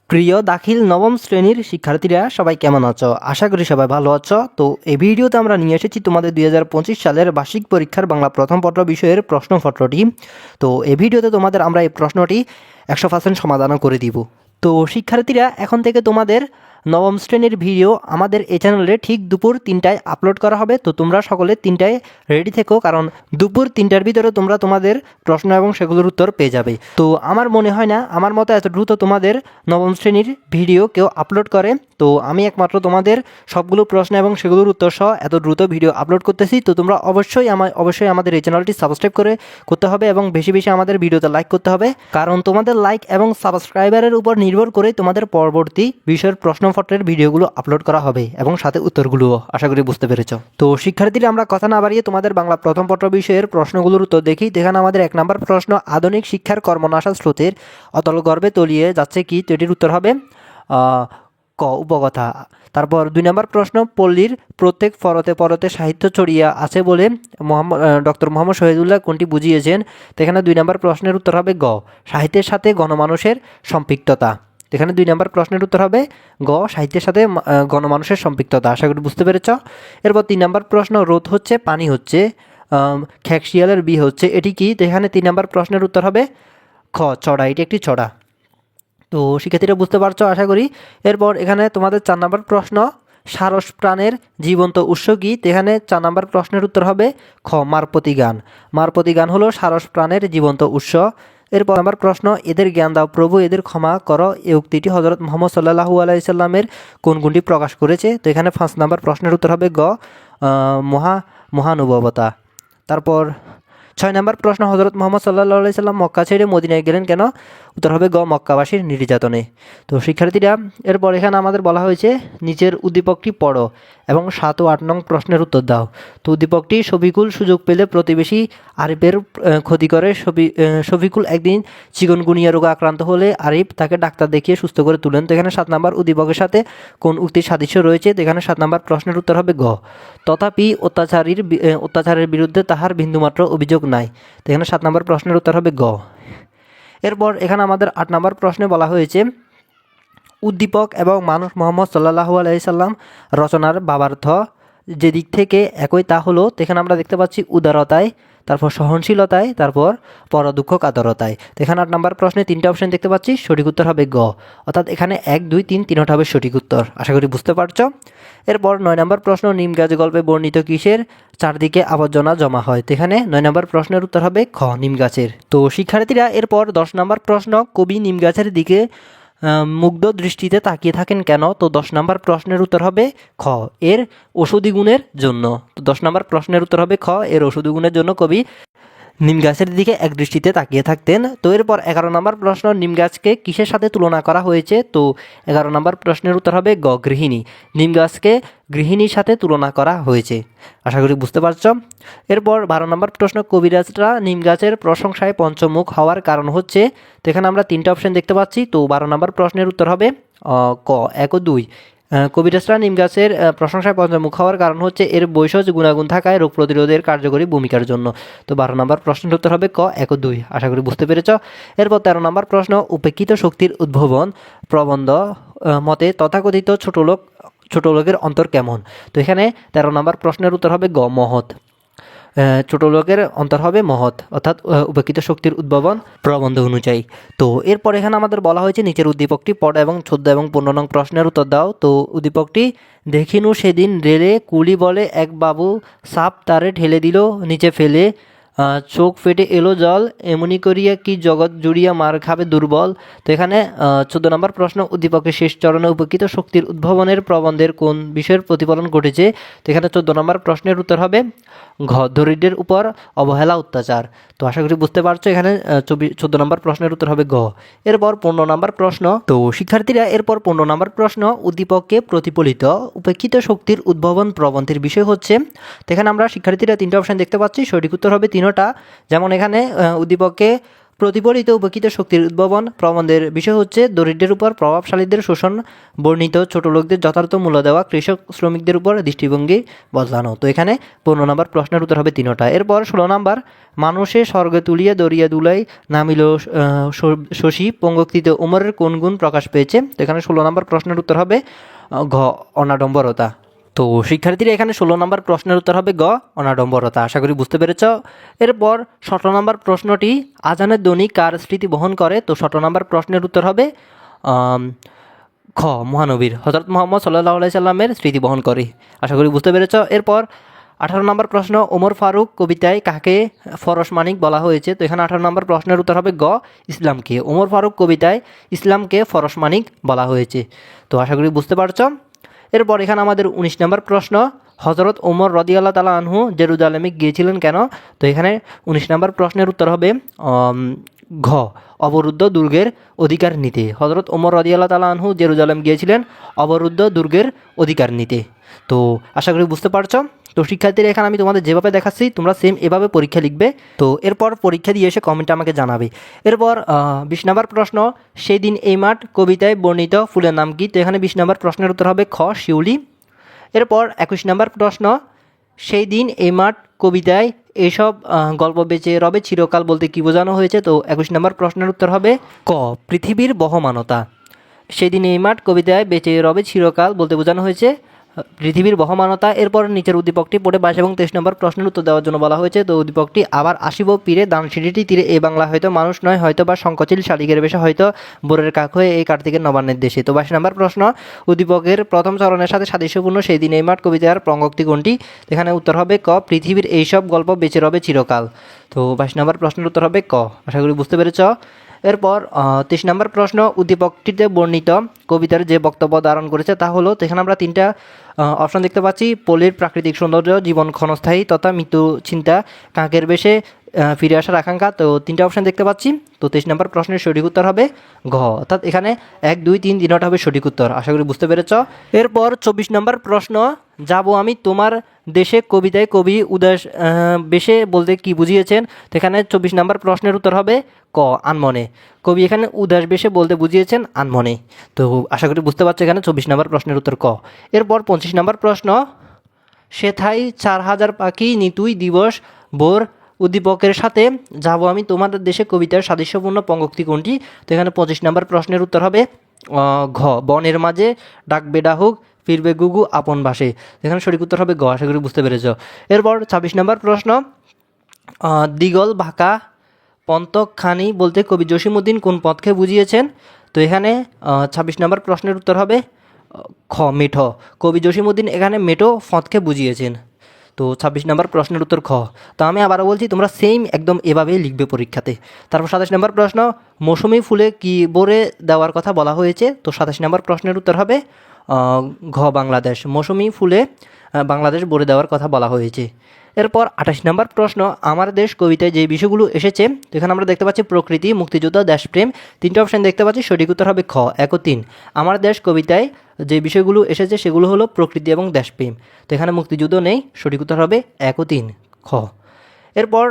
প্রিয় দাখিল নবম শ্রেণীর শিক্ষার্থীরা সবাই কেমন আছো? আশা করি সবাই ভালো আছো। তো এই ভিডিওতে আমরা নিয়ে এসেছি তোমাদের 2025 সালের বার্ষিক পরীক্ষার বাংলা প্রথম পত্র বিষয়ের প্রশ্নপত্রটি। তো এই ভিডিওতে তোমাদের আমরা এই প্রশ্নটি 100% সমাধানও করে দিব। তো শিক্ষার্থীরা, এখন থেকে তোমাদের নবম শ্রেণীর ভিডিও আমাদের এই চ্যানেলে ঠিক দুপুর 3টায় আপলোড করা হবে। তো তোমরা সকলে 3টায় রেডি থেকো, কারণ দুপুর 3টার ভিতরে তোমরা তোমাদের প্রশ্ন এবং সেগুলোর উত্তর পেয়ে যাবে। তো আমার মনে হয় না আমার মতো এত দ্রুত তোমাদের নবম শ্রেণীর ভিডিও কেউ আপলোড করে। তো আমি একমাত্র তোমাদের সবগুলো প্রশ্ন এবং সেগুলোর উত্তর সহ এত দ্রুত ভিডিও আপলোড করতেছি। তো তোমরা অবশ্যই আমাদের এই চ্যানেলটি সাবস্ক্রাইব করতে হবে এবং বেশি বেশি আমাদের ভিডিওতে লাইক করতে হবে, কারণ তোমাদের লাইক এবং সাবস্ক্রাইবারের উপর নির্ভর করে তোমাদের পরবর্তী বিষয়ের প্রশ্নপত্রের ভিডিওগুলো আপলোড করা হবে এবং সাথে উত্তরগুলোও। আশা করি বুঝতে পেরেছ। তো শিক্ষার্থীরা, আমরা কথা না বাড়িয়ে তোমাদের বাংলা প্রথম পত্র বিষয়ের প্রশ্নগুলোর উত্তর দেখি। এখানে আমাদের 1 নম্বর প্রশ্ন, আধুনিক শিক্ষার কর্মনাশা স্রোতের অতল গর্ভে তলিয়ে যাচ্ছে কি? তো এটির উত্তর হবে ক, উপকথা। তারপর 2 নম্বর প্রশ্ন, পল্লীর প্রত্যেক পরতে পরতে সাহিত্য ছড়িয়ে আছে বলে ডক্টর মোহাম্মদ শহীদুল্লাহ কোনটি বুঝিয়েছেন? তো এখানে 2 নম্বর প্রশ্নের উত্তর হবে গ, সাহিত্যের সাথে গণমানুষের সম্পৃক্ততা। এখানে 2 নম্বর প্রশ্নের উত্তর হবে গ, সাহিত্যের সাথে গণমানুষের সম্পৃক্ততা। আশা করি বুঝতে পেরেছ। এরপর 3 নম্বর প্রশ্ন, রোদ হচ্ছে পানি হচ্ছে, খ্যাকশিয়ালের বি হচ্ছে, এটি কি? তো এখানে 3 নম্বর প্রশ্নের উত্তর হবে খ, চড়া। এটি একটি চড়া। তো শিক্ষার্থীরা বুঝতে পারছো আশা করি। এরপর এখানে তোমাদের 4 নম্বর প্রশ্ন, সারস প্রাণের জীবন্ত উৎস কি? এখানে 4 নম্বর প্রশ্নের উত্তর হবে খ, মারপতি গান। মারপতি গান হলো সারস প্রাণের জীবন্ত উৎস। এরপর আমার প্রশ্ন, এদের জ্ঞান দাও প্রভু, এদের ক্ষমা করো, এই উক্তিটি হযরত মুহাম্মদ সাল্লাল্লাহু আলাইহি সাল্লামের কোন গুণটি প্রকাশ করেছে? তো এখানে 5 নম্বর প্রশ্নের উত্তর হবে গ, মহানুভবতা। তারপর 6 নম্বর প্রশ্ন, হযরত মুহাম্মদ সাল্লাল্লাহু আলাইহি সাল্লাম মক্কা ছেড়ে মদিনায় গেলেন কেন? উত্তর হবে গ, মক্কাবাসীর নির্যাতনে। তো শিক্ষার্থীরা, এরপর এখানে আমাদের বলা হয়েছে নিচের উদ্দীপকটি পড়ো এবং 7 ও 8 নং প্রশ্নের উত্তর দাও। তো উদ্দীপকটি, শফিকুল সুযোগ পেলে প্রতিবেশী আরিফের ক্ষতি করে। শফিকুল একদিন চিকনগুনিয়া রোগে আক্রান্ত হলে আরিফ তাকে ডাক্তার দেখিয়ে সুস্থ করে তুলেন। তো এখানে 7 নম্বর উদ্দীপকের সাথে কোন উক্তির সাদৃশ্য রয়েছে? তো এখানে 7 নম্বর প্রশ্নের উত্তর হবে গ, তথাপি অত্যাচারের বিরুদ্ধে তাহার বিন্দুমাত্র অভিযোগ নাই। তো এখানে 7 নম্বর প্রশ্নের উত্তর হবে গ। এরপর এখানে আমাদের 8 নম্বর প্রশ্নে বলা হয়েছে উদ্দীপক এবং মানুষ মোহাম্মদ সাল্লাল্লাহু আলাইহি সাল্লাম রচনার ভাবার্থ যে দিক থেকে একই তা হলো। এখানে আমরা দেখতে পাচ্ছি উদারতায়, তারপর সহনশীলতায়, তারপর পরদুঃখ কাতরতায়। তো এখানে 8 নম্বর প্রশ্নে 3টা অপশন দেখতে পাচ্ছি, সঠিক উত্তর হবে গ, অর্থাৎ এখানে 1, 2, 3 তিনটা হবে সঠিক উত্তর। আশা করি বুঝতে পারছো। এরপর 9 নম্বর প্রশ্ন, নিম গাছ গল্পে বর্ণিত কিসের চারদিকে আবর্জনা জমা হয়? তো এখানে 9 নম্বর প্রশ্নের উত্তর হবে খ, নিম গাছের। তো শিক্ষার্থীরা, এরপর 10 নম্বর প্রশ্ন, কবি নিম গাছের দিকে মুগ্ধ দৃষ্টিতে তাকিয়ে থাকেন কেন? তো 10 নম্বর প্রশ্নের উত্তর হবে খ, এর ঔষধি গুণের জন্য। তো 10 নম্বর প্রশ্নের উত্তর হবে খ, এর ঔষধি গুণের জন্য কবি নিম গাছের দিকে এক দৃষ্টিতে তাকিয়ে থাকতেন। তো এরপর 11 নম্বর প্রশ্ন, নিম গাছকে কিসের সাথে তুলনা করা হয়েছে? তো 11 নম্বর প্রশ্নের উত্তর হবে গ, গৃহিণী। নিম গাছকে গৃহিণীর সাথে তুলনা করা হয়েছে। আশা করি বুঝতে পারছ। এরপর 12 নম্বর প্রশ্ন, কবিরাজরা নিম গাছের প্রশংসায় পঞ্চমুখ হওয়ার কারণ হচ্ছে? তো এখানে আমরা 3টা অপশন দেখতে পাচ্ছি। তো 12 নম্বর প্রশ্নের উত্তর হবে ক, 1 ও 2। কবিরাজরা নিম গাছের প্রশংসায় পঞ্চমুখ হওয়ার কারণ হচ্ছে এর বৈশজ গুণাগুণ থাকায় রোগ প্রতিরোধের কার্যকরী ভূমিকার জন্য। তো 12 নম্বর প্রশ্নের উত্তর হবে ক, 1 ও 2। আশা করি বুঝতে পেরেছ। এরপর 13 নম্বর প্রশ্ন, উপেক্ষিত শক্তির উদ্ভাবন প্রবন্ধ মতে তথাকথিত ছোট লোকের অন্তর কেমন? তো এখানে 13 নম্বর প্রশ্নের উত্তর হবে গ, মহৎ। ছোট লোকের অন্তর হবে মহৎ, অর্থাৎ উপেক্ষিত শক্তির উদ্ভাবন প্রবন্ধ অনুযায়ী। তো এরপর এখানে আমাদের বলা হয়েছে নিচের উদ্দীপকটি পড়ো এবং 14 এবং 15 নং প্রশ্নের উত্তর দাও। তো উদ্দীপকটি, দেখিনু সেদিন রেলে কুলি বলে এক বাবু সাপ তারে ঠেলে দিল নিচে ফেলে, চোখ ফেটে এলো জল, এমনি করিয়া কি জগৎ জুড়িয়া মার খাবে দুর্বল। তো এখানে 14 নম্বর প্রশ্ন, উদ্দীপকের শেষ চরণে উপেক্ষিত শক্তির উদ্ভাবনের প্রবন্ধের কোন বিষয়ের প্রতিফলন ঘটেছে? তো এখানে 14 নম্বর প্রশ্নের উত্তর হবে ঘ, দরিদ্রের উপর অবহেলা অত্যাচার। তো আশা করি বুঝতে পারছো। এখানে 14 নম্বর প্রশ্নের উত্তর হবে গ। এরপর 15 নম্বর প্রশ্ন। তো শিক্ষার্থীরা, এরপর 15 নম্বর প্রশ্ন, উদ্দীপককে প্রতিফলিত উপেক্ষিত শক্তির উদ্ভাবন প্রবন্ধের বিষয় হচ্ছে? তো এখানে আমরা শিক্ষার্থীরা 3টা অপশন দেখতে পাচ্ছি, সঠিক উত্তর হবে 3টা। যেমন এখানে উদ্দীপককে প্রতিফলিত উপেক্ষিত শক্তির উদ্ভাবন প্রবন্ধের বিষয় হচ্ছে দরিদ্রের উপর প্রভাবশালীদের শোষণ বর্ণিত, ছোট লোকদের যথার্থ মূল্য দেওয়া, কৃষক শ্রমিকদের উপর দৃষ্টিভঙ্গি বদলানো। তো এখানে 15 নম্বর প্রশ্নের উত্তর হবে 3টা। এরপর 16 নম্বর, মানুষে স্বর্গে তুলিয়া দরিয়া দুলাই নামিল শশী পঙ্গক্তিতে উমরের কোন গুণ প্রকাশ পেয়েছে? তো এখানে 16 নম্বর প্রশ্নের উত্তর হবে ঘ অনাডম্বরতা। তো শিক্ষার্থীরা এখানে 16 নম্বর প্রশ্নের উত্তর হবে গ অনাডম্বরতা। আশা করি বুঝতে পেরেছ। এরপর 17 নম্বর প্রশ্নটি আজানের ধ্বনি কার স্মৃতি বহন করে? তো 17 নম্বর প্রশ্নের উত্তর হবে খ মহানবীর হযরত মুহাম্মদ সাল্লাল্লাহু আলাইহি সাল্লামের স্মৃতি বহন করে। আশা করি বুঝতে পেরেছ। এরপর 18 নম্বর প্রশ্ন, ওমর ফারুক কবিতায় কাকে ফরস মানিক বলা হয়েছে? তো এখানে 18 নম্বর প্রশ্নের উত্তর হবে গ ইসলামকে। ওমর ফারুক কবিতায় ইসলামকে ফরস মানিক বলা হয়েছে। তো আশা করি বুঝতে পারছ। এরপর এখানে আমাদের 19 নম্বর প্রশ্ন, হযরত ওমর রাদিয়াল্লাহু তাআলা আনহু জেরুজালেমে গিয়েছিলেন কেন? তো এখানে 19 নম্বর প্রশ্নের উত্তর হবে ঘ অবরুদ্ধ দুর্গের অধিকার নিতে। হযরত ওমর রাদিয়াল্লাহু তাআলা আনহু জেরুজালেম গিয়েছিলেন অবরুদ্ধ দুর্গের অধিকার নিতে। তো আশা করি বুঝতে পারছো। তো শিক্ষার্থীরা এখানে আমি তোমাদের যেভাবে দেখাচ্ছি তোমরা সেম এভাবে পরীক্ষা লিখবে। তো এরপর পরীক্ষা দিয়ে এসে কমেন্টে আমাকে জানাবে। এরপর 20 নম্বর প্রশ্ন, সেই দিন এই মাঠ কবিতায় বর্ণিত ফুলের নাম কি? তো এখানে 20 নম্বর প্রশ্নের উত্তর হবে খ শিউলি। এরপর 21 নম্বর প্রশ্ন, সেই দিন এই মাঠ কবিতায় এসব গল্প বেঁচে রবে চিরকাল বলতে কি বোঝানো হয়েছে? তো 21 নম্বর প্রশ্নের উত্তর হবে ক পৃথিবীর বহমানতা। সেই দিন এই মাঠ কবিতায় বেঁচে রবে চিরকাল বলতে বোঝানো হয়েছে পৃথিবীর বহমানতা। এরপর নিচের উদ্দীপকটি পড়ে 22 এবং 23 নম্বর প্রশ্নের উত্তর দেওয়ার জন্য বলা হয়েছে। তো উদ্দীপকটি আবার আসিব পীরে দানসিঁড়িটি তীরে এ বাংলা হয়তো মানুষ নয় হয়তো বা শঙ্কচিল শালিকের বেশে হয়তো বোরের কাক হয়ে এই কার্তিকের নবান্নের দেশে। তো 22 নম্বর প্রশ্ন, উদ্দীপকের প্রথম চরণের সাথে সাদৃশ্যপূর্ণ সেই দিন এই মাঠ কবিতার পঙ্গক্তি কোনটি? এখানে উত্তর হবে ক পৃথিবীর এইসব গল্প বেঁচে রবে চিরকাল। তো 22 নম্বর প্রশ্নের উত্তর হবে ক। আশা করি বুঝতে পেরেছ। এরপর 23 নম্বর প্রশ্ন, উদ্দীপকটিতে বর্ণিত কবিতার যে বক্তব্য ধারণ করেছে তা হলো। তো এখানে আমরা 3টা অপশন দেখতে পাচ্ছি, পল্লীর প্রাকৃতিক সৌন্দর্য, জীবন ক্ষণস্থায়ী তথা মৃত্যু চিন্তা, কাকের বেশে ফিরে আসার আকাঙ্ক্ষা। তো 3টা অপশন দেখতে পাচ্ছি। তো 23 নম্বর প্রশ্নের সঠিক উত্তর হবে ঘ, অর্থাৎ এখানে 1, 2, 3 তিনটা হবে সঠিক উত্তর। আশা করি বুঝতে পেরেছ। এরপর 24 নম্বর প্রশ্ন, যাব আমি তোমার দেশে কবিতায় কবি উদাস বেশে বলতে কি বুঝিয়েছেন? তো এখানে 24 নম্বর প্রশ্নের উত্তর হবে ক আনমনে। কবি এখানে উদাস বেশে বলতে বুঝিয়েছেন আনমনে। তো আশা করি বুঝতে পারছো এখানে 24 নম্বর প্রশ্নের উত্তর ক। এরপর 25 নম্বর প্রশ্ন, সেথায় 4000 পাখি নিতুই দিবস ভোর উদ্দীপকের সাথে যাব আমি তোমার দেশে কবিতার সাদৃশ্যপূর্ণ পঙ্গক্তি কোনটি? তো এখানে 25 নম্বর প্রশ্নের উত্তর হবে ঘ বনের মাঝে ডাকবে ডাহুক ফিরবে গুগু আপন ভাষে। এখানে সঠিক উত্তর হবে গ। আশা করি বুঝতে পেরেছ। এরপর 26 নম্বর প্রশ্ন, দিগল ভাকা পন্তখানি বলতে কবি জসিমউদ্দিন কোন পথকে বুঝিয়েছেন? তো এখানে 26 নম্বর প্রশ্নের উত্তর হবে খ মেঠো। কবি জসিমউদ্দিন এখানে মেঠো পথকে বুঝিয়েছেন। তো 26 নম্বর প্রশ্নের উত্তর খ। তো আমি আবারও বলছি তোমরা সেম একদম এভাবেই লিখবে পরীক্ষাতে। তারপর 27 নম্বর প্রশ্ন, মৌসুমি ফুলে কি বরে দেওয়ার কথা বলা হয়েছে? তো 27 নম্বর প্রশ্নের উত্তর হবে ঘ বাংলাদেশ। মৌসুমি ফুলে বাংলাদেশ বরে দেওয়ার কথা বলা হয়েছে। এরপর 28 নম্বর প্রশ্ন, আমার দেশ কবিতায় যে বিষয়গুলো এসেছে, এখানে আমরা দেখতে পাচ্ছি প্রকৃতি, মুক্তিযুদ্ধ, দেশপ্রেম। 3টা অপশন দেখতে পাচ্ছি, সঠিক উত্তর হবে খ 1 ও 3। আমার দেশ কবিতায় যে বিষয়গুলো এসেছে সেগুলো হলো প্রকৃতি এবং দেশপ্রেম। তো এখানে মুক্তিযুদ্ধ নেই, সঠিক উত্তর হবে 1 ও 3 খ। এরপর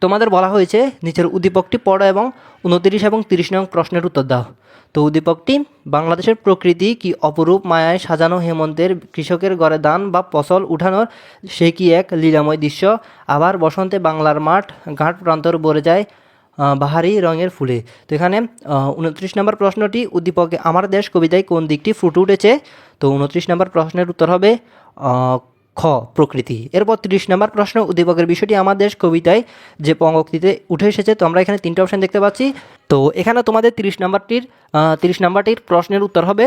তোমাদের বলা হয়েছে নিচের উদ্দীপকটি পড়ো এবং 29 এবং 30 নং প্রশ্নের উত্তর দাও। তো উদ্দীপকটি, বাংলাদেশের প্রকৃতি কি অপরূপ মায়ায় সাজানো হেমন্তের কৃষকের ঘরে ধান বা ফসল উঠানোর সে কি এক লীলাময় দৃশ্য। আবার বসন্তে বাংলার মাঠ ঘাট প্রান্তর ভরে যায় বাহারি রঙের ফুলে। তো এখানে 29 নম্বর প্রশ্নটি, উদ্দীপকে আমার দেশ কবিতায় কোন দিকটি ফুটে উঠেছে? তো 29 নম্বর প্রশ্নের উত্তর হবে খ প্রকৃতি। এরপর 30 নম্বর প্রশ্ন, উদ্দীপকের বিষয়টি আমার দেশ কবিতায় যে পঙ্গক্তিতে উঠে এসেছে। তো আমরা এখানে 3টা অপশন দেখতে পাচ্ছি। তো এখানে তোমাদের 30 নম্বরটির প্রশ্নের উত্তর হবে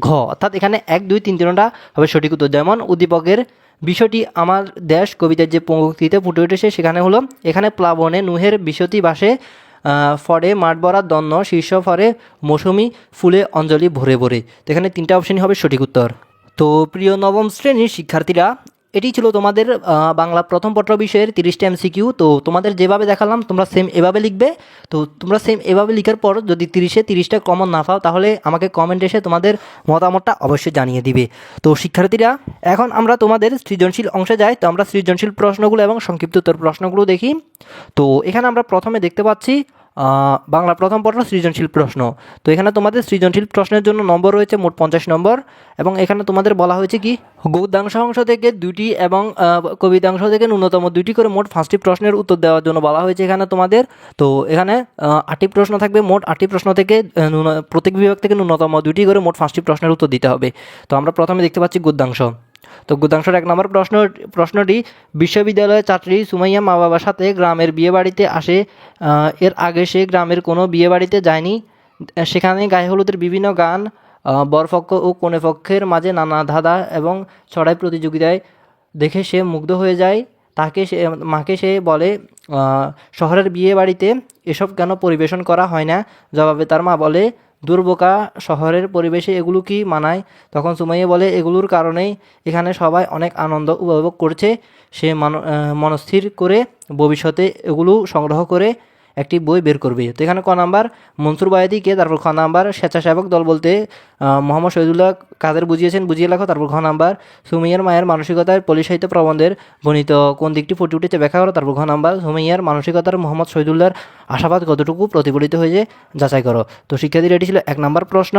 ঘ, অর্থাৎ এখানে 1, 2, 3 তিনটা হবে সঠিক উত্তর। যেমন উদ্দীপকের বিষয়টি আমার দেশ কবিতার যে পঙ্গক্তিতে ফুটে উঠেছে সেখানে হলো এখানে প্লাবনে নুহের বিষতি বাসে ফরে মাঠ ভরা দন্ন শীর্ষ ফরে মৌসুমি ফুলে অঞ্জলি ভরে ভরে। তো এখানে 3টা অপশনই হবে সঠিক উত্তর। তো প্রিয় নবম শ্রেণীর শিক্ষার্থীরা, এটি ছিল তোমাদের বাংলা প্রথম পত্র বিষয়ের 30টা এমসিকিউ। তো তোমাদের যেভাবে দেখালাম তোমরা সেম এভাবে লিখবে। তো তোমরা সেম এভাবে লিখার পর যদি 30টা কমন না পাও তাহলে আমাকে কমেন্ট এসে তোমাদের মতামতটা অবশ্যই জানিয়ে দিবে। তো শিক্ষার্থীরা, এখন আমরা তোমাদের সৃজনশীল অংশে যাই। তো আমরা সৃজনশীল প্রশ্নগুলো এবং সংক্ষিপ্ত উত্তর প্রশ্নগুলো দেখি। তো এখানে আমরা প্রথমে দেখতে পাচ্ছি বাংলা প্রথম পত্র সৃজনশীল প্রশ্ন। তো এখানে তোমাদের সৃজনশীল প্রশ্নের জন্য নম্বর রয়েছে মোট 50 নম্বর, এবং এখানে তোমাদের বলা হয়েছে কি গদ্যাংশ অংশ থেকে 2টি এবং কবিতাংশ থেকে ন্যূনতম 2টি করে মোট 5টি প্রশ্নের উত্তর দেওয়ার জন্য বলা হয়েছে এখানে তোমাদের। তো এখানে 8টি প্রশ্ন থাকবে, মোট 8টি প্রশ্ন থেকে প্রত্যেক বিভাগ থেকে ন্যূনতম 2টি করে মোট 5টি প্রশ্নের উত্তর দিতে হবে। তো আমরা প্রথমে দেখতে পাচ্ছি গদ্যাংশ। তো গদ্যাংশের 1 নম্বর প্রশ্নটি, বিশ্ববিদ্যালয়ের ছাত্রী সুমাইয়া মা বাবার সাথে গ্রামের বিয়ে বাড়িতে আসে। এর আগে সে গ্রামের কোনো বিয়ে বাড়িতে যায়নি। সেখানে গায়ে হলুদের বিভিন্ন গান, বরপক্ষ ও কনেপক্ষের মাঝে নানা ধাঁধা এবং ছড়াই প্রতিযোগিতায় দেখে সে মুগ্ধ হয়ে যায়। মাকে সে বলে, শহরের বিয়ে বাড়িতে এসব কেন পরিবেশন করা হয় না? জবাবে তার মা বলে, দুর্বোকা, শহরের পরিবেশে এগুলো কি মানায়? তখন সুমাইয়া বলে, এগুলোর কারণেই এখানে সবাই অনেক আনন্দ উপভোগ করছে। সে মনস্থির করে ভবিষ্যতে এগুলো সংগ্রহ করে একটি বই বের করবে। তো এখানে ক নাম্বার মনসুর বায়েদিকে, তারপর খ নাম্বার স্বেচ্ছাসেবক দল বলতে মোহাম্মদ শহীদুল্লাহ কাদের বুঝিয়েছেন বুঝিয়ে লেখো। তারপর ঘ নাম্বার সুমাইয়ার মায়ের মানসিকতায় পল্লী সাহিত্য প্রবন্ধের বর্ণিত কোন দিকটি ফুটে উঠেছে ব্যাখ্যা করো। তারপর ঘ নাম্বার সুমাইয়ার মানসিকতার মোহাম্মদ শহীদুল্লাহর আশাবাদ কতটুকু প্রতিফলিত হয়েছে যাচাই করো। তো শিক্ষার্থীরা এটি ছিল 1 নম্বর প্রশ্ন।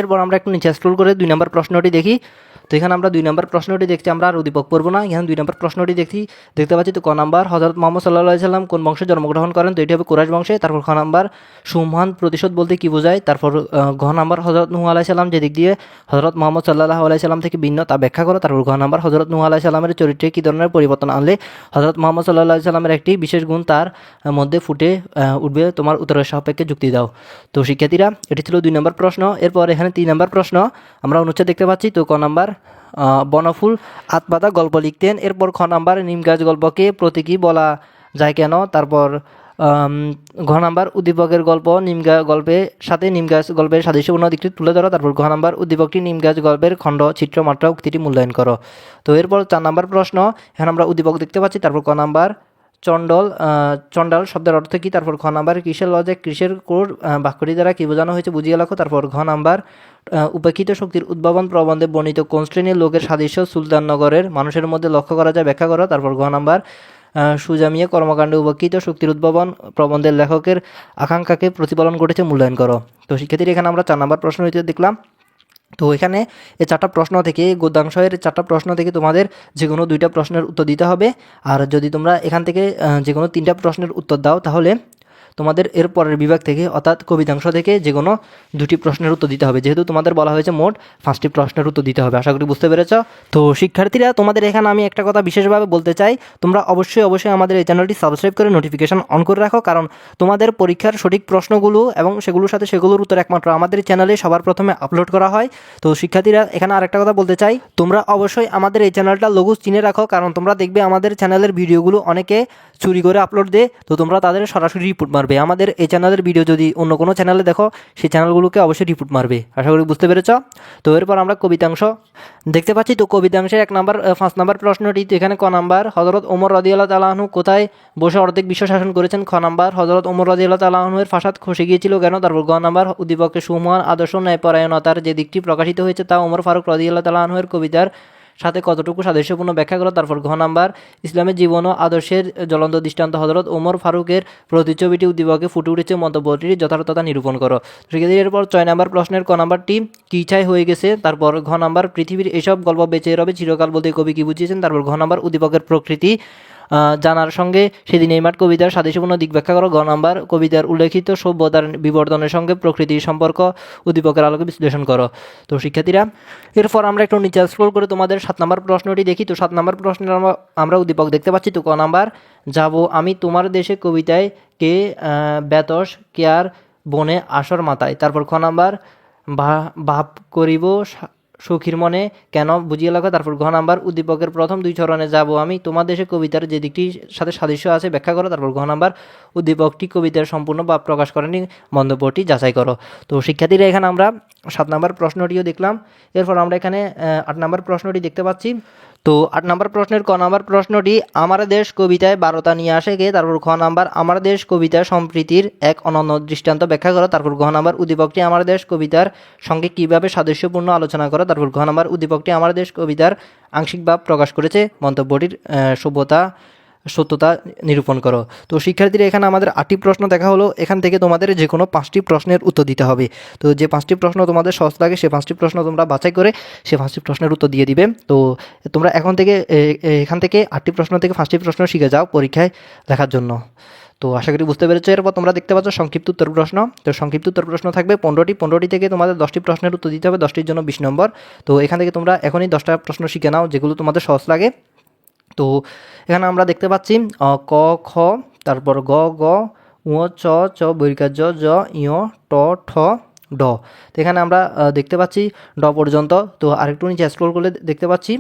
এরপর আমরা একটু নিচে স্ক্রল করে 2 নম্বর প্রশ্নটি দেখি। তো এখানে আমরা 2 নম্বর প্রশ্নটি দেখছি, আমরা আর উদ্দীপক পড়বো না। এখানে 2 নম্বর প্রশ্নটি দেখতে পাচ্ছি। তো ক নাম্বার হযরত মুহাম্মদ সাল্লাল্লাহু আলাইহি সাল্লাম কোন বংশে জন্মগ্রহণ করেন? তো এটি হবে কুরাইশ বংশে। তারপর খ নাম্বার সুমহান প্রতিশোধ বলতে কি বোঝায়? তারপর ঘ নাম্বার হযরত নূহ আলাইহিস সালাম যে দিক দিয়ে হযরত মুহাম্মদ সাল্লাল্লাহু আলাইহি সাল্লাম থেকে ভিন্ন তা ব্যাখ্যা করো। তারপর ঘ নাম্বার হযরত নূহ আলাইহিস সালামের চরিত্রে কি ধরনের পরিবর্তন আনলে হযরত মুহাম্মদ সাল্লাল্লাহু আলাইহি সাল্লামের একটি বিশেষ গুণ তার মধ্যে ফুটে উঠবে? তোমার উত্তরের সাপেক্ষে যুক্তি দাও। তো শিক্ষার্থীরা, এটি ছিল 2 নম্বর প্রশ্ন। এরপর এখানে 3 নম্বর প্রশ্ন আমরা অনুচ্ছেদ দেখতে পাচ্ছি। তো ক নাম্বার বনফুল আতপাতা গল্প লিখতেন। এরপর খ নাম্বার নিম গাছ গল্পকে প্রতীকী বলা যায় কেন? তারপর ঘ নাম্বার উদ্দীপকের গল্প নিম গাছ গল্পের সাথে নিম গাছ গল্পের সাদৃশ্যপূর্ণ দিকটি তুলে ধরো। তারপর ঘ নাম্বার উদ্দীপকটি নিম গাছ গল্পের খণ্ড চিত্র মাত্রা উক্তিটি মূল্যায়ন করো। তো এরপর 4 নম্বর প্রশ্ন, এখানে আমরা উদ্দীপক দেখতে পাচ্ছি। তারপর ক নাম্বার চণ্ডাল শব্দের অর্থ কী? তারপর ঘ নাম্বার কিসের লজে কিসের কোর বাক্যটি দ্বারা কী বোঝানো হয়েছে বুঝিয়ে লেখো। তারপর ঘ নাম্বার উপেক্ষিত শক্তির উদ্ভাবন প্রবন্ধে বর্ণিত কোন শ্রেণীর লোকের সাদৃশ্য সুলতাননগরের মানুষের মধ্যে লক্ষ্য করা যায় ব্যাখ্যা করো। তারপর ঘ নাম্বার সুজামিয়া কর্মকাণ্ডে উপেক্ষিত শক্তির উদ্ভাবন প্রবন্ধের লেখকের আকাঙ্ক্ষাকে প্রতিফলন ঘটেছে মূল্যায়ন করো। তো শিক্ষার্থীরা, এখানে আমরা 4 নম্বর প্রশ্ন দেখলাম। তো এখানে এই 4টা প্রশ্ন থেকে গদ্যাংশের 4টা প্রশ্ন থেকে তোমাদের যে কোনো 2টা প্রশ্নের উত্তর দিতে হবে। আর যদি তোমরা এখান থেকে যে কোনো 3টা প্রশ্নের উত্তর দাও তাহলে তোমাদের এর পরের বিভাগ থেকে অর্থাৎ কবিতাংশ থেকে যে কোনো 2টি প্রশ্নের উত্তর দিতে হবে, যেহেতু তোমাদের বলা হয়েছে মোট 5টি প্রশ্নের উত্তর দিতে হবে। আশা করি বুঝতে পেরেছ। তো শিক্ষার্থীরা, তোমাদের এখানে আমি একটা কথা বিশেষভাবে বলতে চাই, তোমরা অবশ্যই আমাদের এই চ্যানেলটি সাবস্ক্রাইব করে নোটিফিকেশন অন করে রাখো, কারণ তোমাদের পরীক্ষার সঠিক প্রশ্নগুলো এবং সেগুলোর উত্তর একমাত্র আমাদের চ্যানেলে সবার প্রথমে আপলোড করা হয়। তো শিক্ষার্থীরা, এখানে আরেকটা কথা বলতে চাই, তোমরা অবশ্যই আমাদের এই চ্যানেলটা লোগো চিনে রাখো, কারণ তোমরা দেখবে আমাদের চ্যানেলের ভিডিওগুলো অনেকে চুরি করে আপলোড দেয়। তো তোমরা তাদের সরাসরি রিপোর্ট মারবে। আমাদের এই চ্যানেলের ভিডিও যদি অন্য কোনো চ্যানেলে দেখো, সেই চ্যানেলগুলোকে অবশ্যই রিপোর্ট মারবে। আশা করি বুঝতে পেরেছ। তো এরপর আমরা কবিতাংশ দেখতে পাচ্ছি। তো কবিতাংশের 5 নম্বর প্রশ্নটি, তো এখানে ক নাম্বার হযরত ওমর রাদিয়াল্লাহু তাআলা আনহু কোথায় বসে অর্ধেক বিশ্ব শাসন করেছেন? খ নাম্বার হযরত ওমর রাদিয়াল্লাহু তাআলা আনহুর ফাসাদ খসে গিয়েছিল কেন? তারপর গ নাম্বার উদ্দীপকের সুমহান আদর্শ ন্যায়পরায়ণতার যে দিকটি প্রকাশিত হয়েছে তা ওমর ফারুক রাদিয়াল্লাহু তাআলা আনহুর কবিতার সাথে কতটুকু সাদৃশ্যপূর্ণ ব্যাখ্যা করো। তারপর ঘ নাম্বার ইসলামের জীবন ও আদর্শের জ্বলন্ত দৃষ্টান্ত হযরত ওমর ফারুকের প্রতিচ্ছবিটি উদ্দীপকে ফুটে উঠেছে মন্তব্যটির যথার্থতা নিরূপণ করো। সেক্ষেত্রে এরপর 6 নম্বর প্রশ্নের ক নাম্বারটি কি ছাই হয়ে গেছে? তারপর ঘ নাম্বার পৃথিবীর এসব গল্প বেঁচে রবে চিরকাল বলতে কবি কি বুঝিয়েছেন? তারপর ঘ নাম্বার উদ্দীপকের প্রকৃতি জানার সঙ্গে সেদিন এই মাঠ কবিতার সাদৃশ্যপূর্ণ দিক ব্যাখ্যা করো। গ নাম্বার কবিতার উল্লেখিত সভ্যতার বিবর্তনের সঙ্গে প্রকৃতির সম্পর্ক উদ্দীপকের আলোকে বিশ্লেষণ করো। তো শিক্ষার্থীরা, এরপর আমরা একটু নিচে স্ক্রল করে তোমাদের 7 নম্বর প্রশ্নটি দেখি। তো 7 নম্বর প্রশ্নের আমরা উদ্দীপক দেখতে পাচ্ছি। তো ক নাম্বার যাব আমি তোমার দেশে কবিতায় কে বেতস কেয়ার বনে আসর মাথায়। তারপর খ নাম্বার ভাব করিব সখীর মনে কেন বুঝিয়ে লেখো। তারপর ঘ নাম্বার উদ্দীপকের প্রথম 2 চরণে যাব আমি তোমার দেশে কবিতার যে দিকটির সাথে সাদৃশ্য আছে ব্যাখ্যা করো। তারপর ঘ নাম্বার উদ্দীপকটি কবিতার সম্পূর্ণ ভাব প্রকাশ করেনি মন্তব্যটি যাচাই করো। তো শিক্ষার্থীরা, এখানে আমরা 7 নম্বর প্রশ্নটিও দেখলাম। এরপর আমরা এখানে 8 নম্বর প্রশ্নটি দেখতে পাচ্ছি। তো 8 নম্বর প্রশ্নের ক নম্বর প্রশ্নটি আমার দেশ কবিতায় বারতা নিয়ে আসে কে? তারপর খ নাম্বার আমার দেশ কবিতায় সম্প্রীতির এক অনন্য দৃষ্টান্ত ব্যাখ্যা করো। তারপর ঘ নাম্বার উদ্দীপকটি আমার দেশ কবিতার সঙ্গে কিভাবে সাদৃশ্যপূর্ণ আলোচনা করো। তারপর ঘ নাম্বার উদ্দীপকটি আমার দেশ কবিতার আংশিক ভাব প্রকাশ করেছে, মন্তব্যটির সত্যতা নিরূপণ করো। তো শিক্ষার্থীরা এখানে আমাদের 8টি প্রশ্ন দেখা হলো। এখান থেকে তোমাদের যে কোনো 5টি প্রশ্নের উত্তর দিতে হবে। তো যে 5টি প্রশ্ন তোমাদের সহজ লাগে সে 5টি প্রশ্ন তোমরা বাছাই করে সে 5টি প্রশ্নের উত্তর দিয়ে দিবে। তো তোমরা এখান থেকে 8টি প্রশ্ন থেকে 5টি প্রশ্ন শিখে যাও পরীক্ষায় লেখার জন্য। তো আশা করি বুঝতে পেরেছো। এরপর তোমরা দেখতে পাচ্ছ সংক্ষিপ্ত উত্তর প্রশ্ন। তো সংক্ষিপ্ত উত্তর প্রশ্ন থাকবে 15টি থেকে তোমাদের 10টি প্রশ্নের উত্তর দিতে হবে, 10টির জন্য 20 নম্বর। তো এখান থেকে তোমরা এখনই 10টা প্রশ্ন শিখে নাও যেগুলো তোমাদের সহজ লাগে। তো এখানে আমরা দেখতে পাচ্ছি ক খ, তারপর গ গ, ঙ চ চ, বৈকার জ জ, ইয় ট ঠ ড। তো এখানে আমরা দেখতে পাচ্ছি ড পর্যন্ত। তো আরেকটু নিচে স্ক্রল করলে দেখতে পাচ্ছি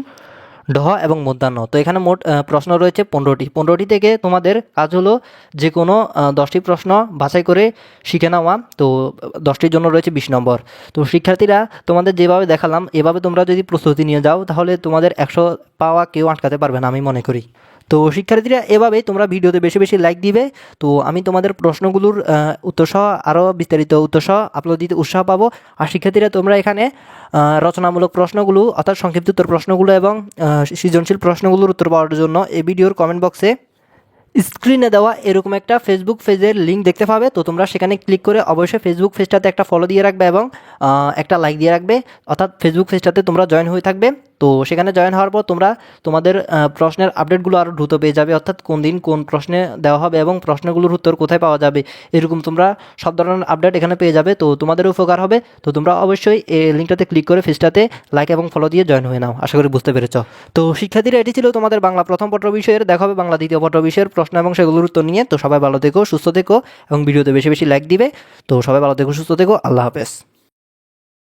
ঢ এবং মধ্যাহ্ন। তো এখানে মোট প্রশ্ন রয়েছে 15টি থেকে তোমাদের কাজ হলো যে কোনো 10টি প্রশ্ন বাছাই করে শিখে নেওয়া। তো 10টির জন্য রয়েছে 20 নম্বর। তো শিক্ষার্থীরা তোমাদের যেভাবে দেখালাম এভাবে তোমরা যদি প্রস্তুতি নিয়ে যাও তাহলে তোমাদের 100 পাওয়া কেউ আটকাতে পারবে না আমি মনে করি। তো শিক্ষার্থীরা এভাবেই তোমরা ভিডিওতে বেশি বেশি লাইক দিবে। তো আমি তোমাদের প্রশ্নগুলোর উত্তরসহ আরও বিস্তারিত উত্তরসহ আপলোড দিতে উৎসাহ পাবো। আর শিক্ষার্থীরা তোমরা এখানে রচনামূলক প্রশ্নগুলো অর্থাৎ সংক্ষিপ্ত উত্তর প্রশ্নগুলো এবং সৃজনশীল প্রশ্নগুলোর উত্তর পাওয়ার জন্য এই ভিডিওর কমেন্ট বক্সে স্ক্রিনে দেওয়া এরকম একটা ফেসবুক পেজের লিঙ্ক দেখতে পাবে। তো তোমরা সেখানে ক্লিক করে অবশ্যই ফেসবুক পেজটাতে একটা ফলো দিয়ে রাখবে এবং একটা লাইক দিয়ে রাখবে, অর্থাৎ ফেসবুক পেজটাতে তোমরা জয়েন হয়ে থাকবে। তো সেখানে জয়েন হওয়ার পর তোমরা তোমাদের প্রশ্নের আপডেটগুলো আরও দ্রুত পেয়ে যাবে, অর্থাৎ কোন দিন কোন প্রশ্নে দেওয়া হবে এবং প্রশ্নগুলোর উত্তর কোথায় পাওয়া যাবে এরকম তোমরা সব ধরনের আপডেট এখানে পেয়ে যাবে। তো তোমাদেরও উপকার হবে। তো তোমরা অবশ্যই এই লিঙ্কটাতে ক্লিক করে পেজটাতে লাইক এবং ফলো দিয়ে জয়েন হয়ে নাও। আশা করি বুঝতে পেরেছ। তো শিক্ষার্থীরা এটি ছিল তোমাদের বাংলা প্রথম পত্র বিষয়ের। দেখা হবে বাংলা দ্বিতীয় পত্র বিষয়ের প্রশ্ন এবং সেগুলোর উত্তর নিয়ে। তো সবাই ভালো থেকো, সুস্থ থেকো এবং ভিডিওতে বেশি বেশি লাইক দিবে। তো সবাই ভালো থেকো, সুস্থ থেকো। আল্লাহ হাফেজ।